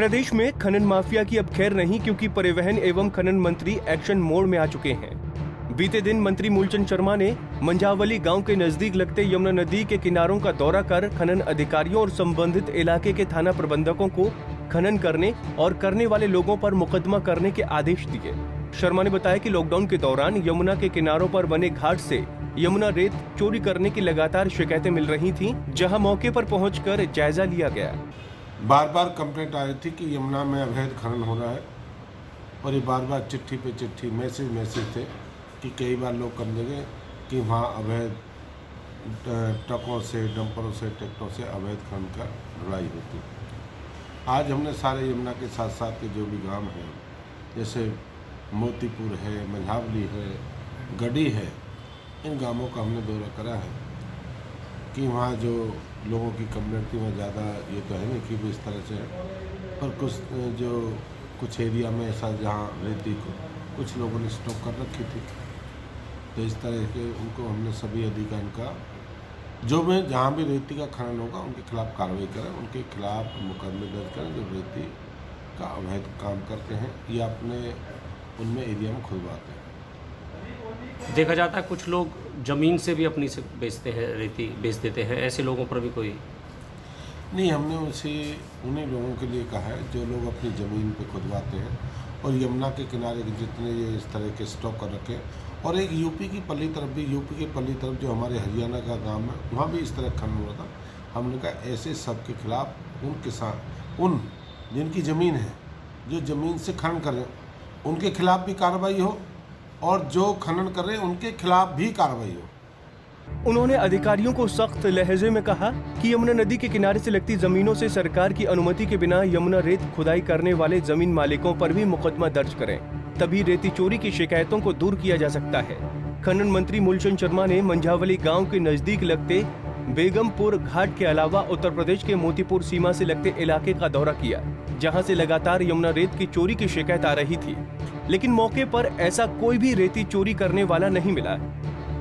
प्रदेश में खनन माफिया की अब खैर नहीं, क्योंकि परिवहन एवं खनन मंत्री एक्शन मोड में आ चुके हैं। बीते दिन मंत्री मूलचंद शर्मा ने मंझावली गांव के नजदीक लगते यमुना नदी के किनारों का दौरा कर खनन अधिकारियों और संबंधित इलाके के थाना प्रबंधकों को खनन करने और करने वाले लोगों पर मुकदमा करने के आदेश दिए। शर्मा ने बताया कि लॉकडाउन के दौरान यमुना के किनारों पर बने घाट से यमुना रेत चोरी करने की लगातार शिकायतें मिल रही थीं, जहां मौके पर पहुंचकर जायजा लिया गया। बार बार कंप्लेंट आ रही थी कि यमुना में अवैध खनन हो रहा है और ये बार बार चिट्ठी पे चिट्ठी मैसेज थे कि कई बार लोग कर देंगे कि वहाँ अवैध ट्रकों से, डंपरों से, ट्रैक्टरों से अवैध खनन का ढुलाई होती। आज हमने सारे यमुना के साथ साथ के जो भी गांव हैं, जैसे मोतीपुर है, मंझावली है, गढ़ी है, इन गांवों का हमने दौरा करा है कि वहाँ जो लोगों की कंप्लेंट थी वहाँ ज़्यादा ये तो है नहीं कि भी इस तरह से है, पर कुछ एरिया में ऐसा जहाँ रेती को कुछ लोगों ने स्टॉक कर रखी थी, तो इस तरह के उनको हमने सभी अधिकारियों का जो में जहाँ भी रेती का खनन होगा उनके खिलाफ कार्रवाई करें, उनके खिलाफ मुकदमे दर्ज करें जो रेती का अवैध काम करते हैं या अपने उनमें एरिया में खुदवाते हैं। देखा जाता है कुछ लोग ज़मीन से भी अपनी से बेचते हैं, रेती बेच देते हैं, ऐसे लोगों पर भी कोई नहीं, हमने उन्हीं लोगों के लिए कहा है जो लोग अपनी ज़मीन पे खुदवाते हैं और यमुना के किनारे के जितने ये इस तरह के स्टॉक कर रखे, और एक यूपी की पल्ली तरफ जो हमारे हरियाणा का गांव है वहाँ भी इस तरह खनन हो रहा था। हमने कहा ऐसे सब के खिलाफ उन जिनकी ज़मीन है, जो ज़मीन से खनन कर रहे हैं उनके खिलाफ भी कार्रवाई हो और जो खनन कर रहे हैं उनके खिलाफ भी कार्रवाई हो। उन्होंने अधिकारियों को सख्त लहजे में कहा कि यमुना नदी के किनारे से लगती जमीनों से सरकार की अनुमति के बिना यमुना रेत खुदाई करने वाले जमीन मालिकों पर भी मुकदमा दर्ज करें, तभी रेती चोरी की शिकायतों को दूर किया जा सकता है। खनन मंत्री मूलचंद शर्मा ने मंझावली गांव के नजदीक लगते बेगमपुर घाट के अलावा उत्तर प्रदेश के मोतीपुर सीमा से लगते इलाके का दौरा किया, जहां से लगातार यमुना रेत की चोरी की शिकायत आ रही थी, लेकिन मौके पर ऐसा कोई भी रेती चोरी करने वाला नहीं मिला।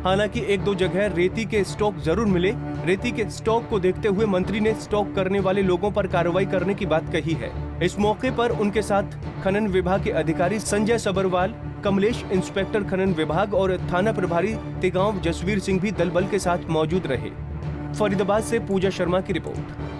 हालांकि एक दो जगह रेती के स्टॉक जरूर मिले। रेती के स्टॉक को देखते हुए मंत्री ने स्टॉक करने वाले लोगों पर कार्रवाई करने की बात कही है। इस मौके पर उनके साथ खनन विभाग के अधिकारी संजय सबरवाल, कमलेश इंस्पेक्टर खनन विभाग और थाना प्रभारी तेगांव जसवीर सिंह भी दल बल के साथ मौजूद रहे। फरीदाबाद से पूजा शर्मा की रिपोर्ट।